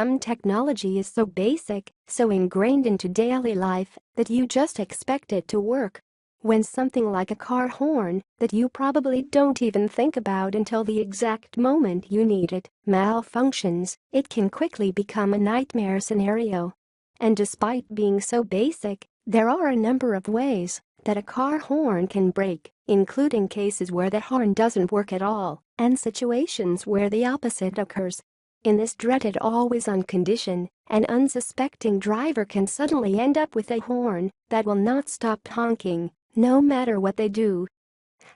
some technology is so basic, so ingrained into daily life, that you just expect it to work. When something like a car horn that you probably don't even think about until the exact moment you need it malfunctions, it can quickly become a nightmare scenario. And despite being so basic, there are a number of ways that a car horn can break, including cases where the horn doesn't work at all and situations where the opposite occurs. In this dreaded always-on condition, an unsuspecting driver can suddenly end up with a horn that will not stop honking, no matter what they do.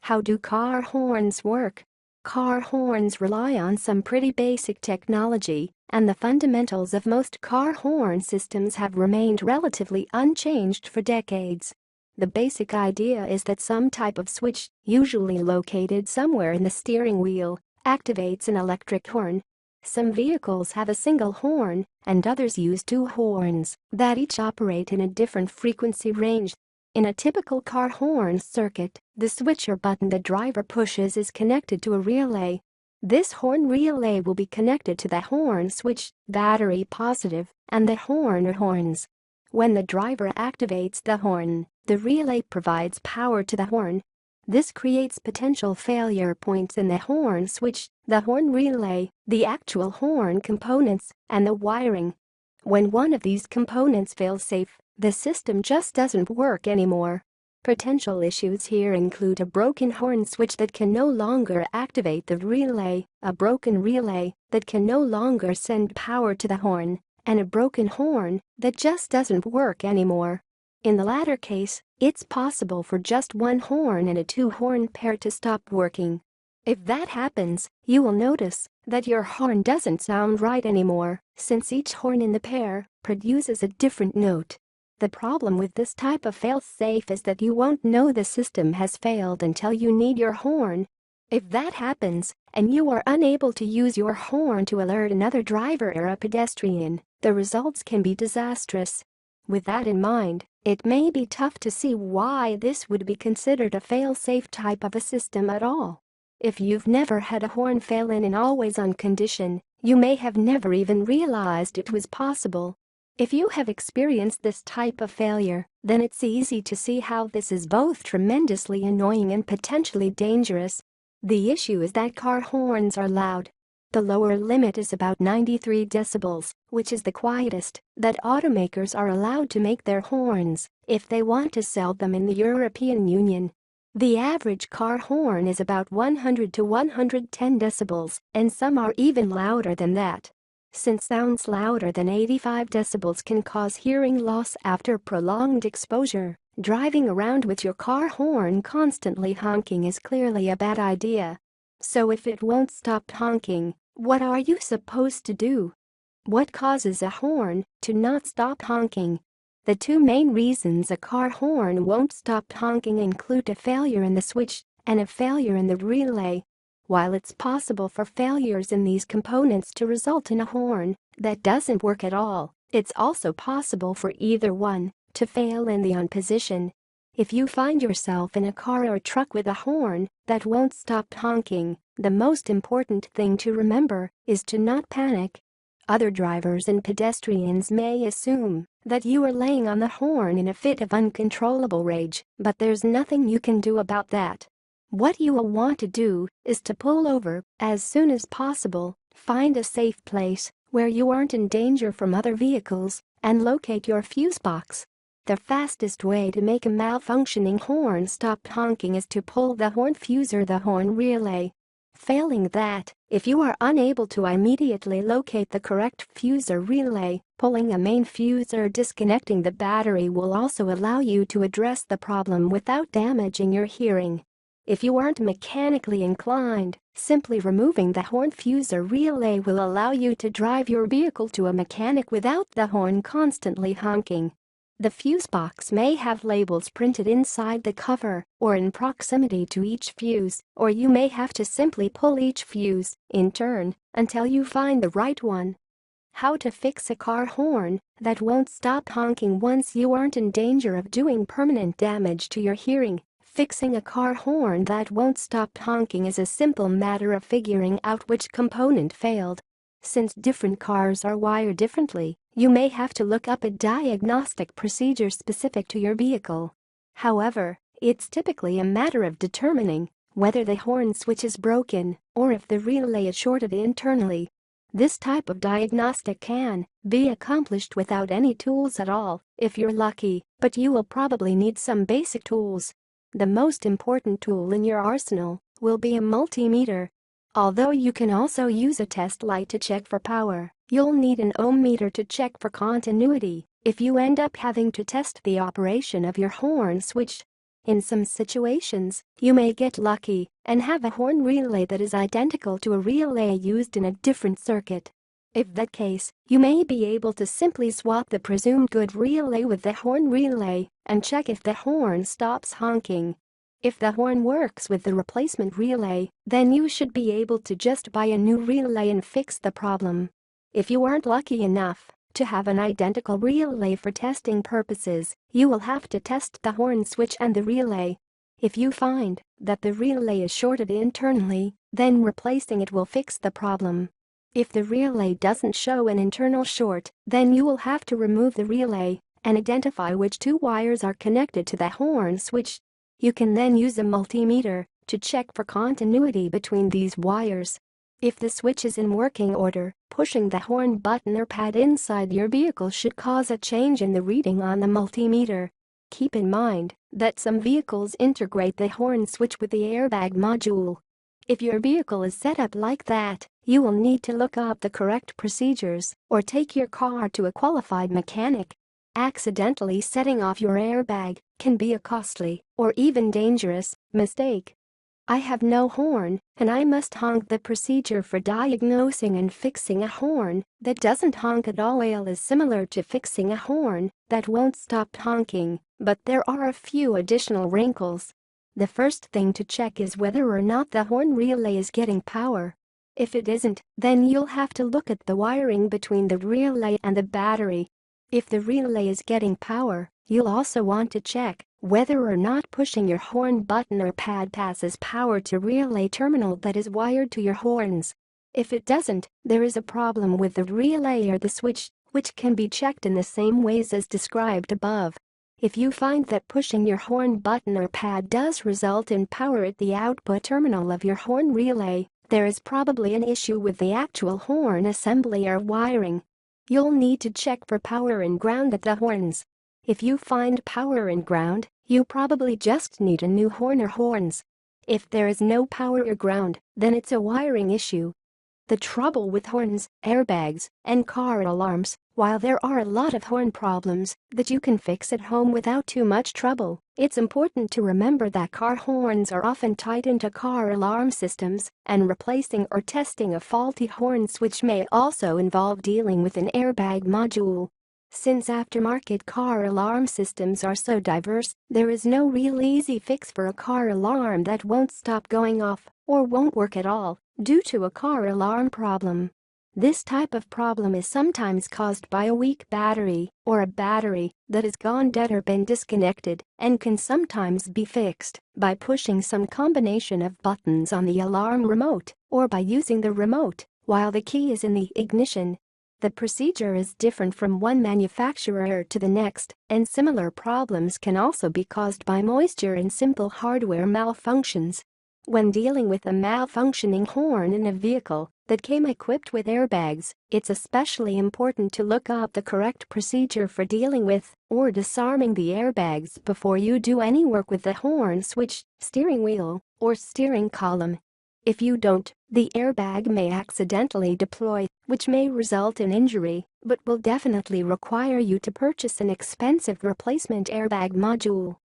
How do car horns work? Car horns rely on some pretty basic technology, and the fundamentals of most car horn systems have remained relatively unchanged for decades. The basic idea is that some type of switch, usually located somewhere in the steering wheel, activates an electric horn. Some vehicles have a single horn, and others use two horns that each operate in a different frequency range. In a typical car horn circuit, the switch or button the driver pushes is connected to a relay. This horn relay will be connected to the horn switch, battery positive, and the horn or horns. When the driver activates the horn, the relay provides power to the horn. This creates potential failure points in the horn switch, the horn relay, the actual horn components, and the wiring. When one of these components fails safe, the system just doesn't work anymore. Potential issues here include a broken horn switch that can no longer activate the relay, a broken relay that can no longer send power to the horn, and a broken horn that just doesn't work anymore. In the latter case, it's possible for just one horn and a two-horn pair to stop working. If that happens, you will notice that your horn doesn't sound right anymore, since each horn in the pair produces a different note. The problem with this type of fail-safe is that you won't know the system has failed until you need your horn. If that happens, and you are unable to use your horn to alert another driver or a pedestrian, the results can be disastrous. With that in mind, it may be tough to see why this would be considered a fail-safe type of a system at all. If you've never had a horn fail in an always-on condition, you may have never even realized it was possible. If you have experienced this type of failure, then it's easy to see how this is both tremendously annoying and potentially dangerous. The issue is that car horns are loud. The lower limit is about 93 decibels, which is the quietest that automakers are allowed to make their horns if they want to sell them in the European Union. The average car horn is about 100 to 110 decibels, and some are even louder than that. Since sounds louder than 85 decibels can cause hearing loss after prolonged exposure, driving around with your car horn constantly honking is clearly a bad idea. So if it won't stop honking, what are you supposed to do? What causes a horn to not stop honking? The two main reasons a car horn won't stop honking include a failure in the switch and a failure in the relay. While it's possible for failures in these components to result in a horn that doesn't work at all, it's also possible for either one to fail in the on position. If you find yourself in a car or truck with a horn that won't stop honking, the most important thing to remember is to not panic. Other drivers and pedestrians may assume that you are laying on the horn in a fit of uncontrollable rage, but there's nothing you can do about that. What you will want to do is to pull over as soon as possible, find a safe place where you aren't in danger from other vehicles, and locate your fuse box. The fastest way to make a malfunctioning horn stop honking is to pull the horn fuse or the horn relay. Failing that, if you are unable to immediately locate the correct fuse or relay, pulling a main fuse or disconnecting the battery will also allow you to address the problem without damaging your hearing. If you aren't mechanically inclined, simply removing the horn fuse or relay will allow you to drive your vehicle to a mechanic without the horn constantly honking. The fuse box may have labels printed inside the cover or in proximity to each fuse, or you may have to simply pull each fuse in turn until you find the right one. How to fix a car horn that won't stop honking once you aren't in danger of doing permanent damage to your hearing. Fixing a car horn that won't stop honking is a simple matter of figuring out which component failed. Since different cars are wired differently, you may have to look up a diagnostic procedure specific to your vehicle. However, it's typically a matter of determining whether the horn switch is broken or if the relay is shorted internally. This type of diagnostic can be accomplished without any tools at all if you're lucky, but you will probably need some basic tools. The most important tool in your arsenal will be a multimeter. Although you can also use a test light to check for power, you'll need an ohm meter to check for continuity if you end up having to test the operation of your horn switch. In some situations, you may get lucky and have a horn relay that is identical to a relay used in a different circuit. If that case, you may be able to simply swap the presumed good relay with the horn relay and check if the horn stops honking. If the horn works with the replacement relay, then you should be able to just buy a new relay and fix the problem. If you aren't lucky enough to have an identical relay for testing purposes, you will have to test the horn switch and the relay. If you find that the relay is shorted internally, then replacing it will fix the problem. If the relay doesn't show an internal short, then you will have to remove the relay and identify which two wires are connected to the horn switch. You can then use a multimeter to check for continuity between these wires. If the switch is in working order, pushing the horn button or pad inside your vehicle should cause a change in the reading on the multimeter. Keep in mind that some vehicles integrate the horn switch with the airbag module. If your vehicle is set up like that, you will need to look up the correct procedures or take your car to a qualified mechanic. Accidentally setting off your airbag can be a costly or even dangerous mistake. I have no horn, and I must honk. The procedure for diagnosing and fixing a horn that doesn't honk at all is similar to fixing a horn that won't stop honking, but there are a few additional wrinkles. The first thing to check is whether or not the horn relay is getting power. If it isn't, then you'll have to look at the wiring between the relay and the battery. If the relay is getting power, you'll also want to check whether or not pushing your horn button or pad passes power to relay terminal that is wired to your horns. If it doesn't, there is a problem with the relay or the switch, which can be checked in the same ways as described above. If you find that pushing your horn button or pad does result in power at the output terminal of your horn relay, there is probably an issue with the actual horn assembly or wiring. You'll need to check for power and ground at the horns. If you find power and ground, you probably just need a new horn or horns. If there is no power or ground, then it's a wiring issue. The trouble with horns, airbags, and car alarms, while there are a lot of horn problems that you can fix at home without too much trouble, it's important to remember that car horns are often tied into car alarm systems, and replacing or testing a faulty horn switch may also involve dealing with an airbag module. Since aftermarket car alarm systems are so diverse, there is no real easy fix for a car alarm that won't stop going off or won't work at all due to a car alarm problem. This type of problem is sometimes caused by a weak battery or a battery that has gone dead or been disconnected, and can sometimes be fixed by pushing some combination of buttons on the alarm remote or by using the remote while the key is in the ignition. The procedure is different from one manufacturer to the next, and similar problems can also be caused by moisture and simple hardware malfunctions. When dealing with a malfunctioning horn in a vehicle that came equipped with airbags, it's especially important to look up the correct procedure for dealing with or disarming the airbags before you do any work with the horn switch, steering wheel, or steering column. If you don't, the airbag may accidentally deploy, which may result in injury, but will definitely require you to purchase an expensive replacement airbag module.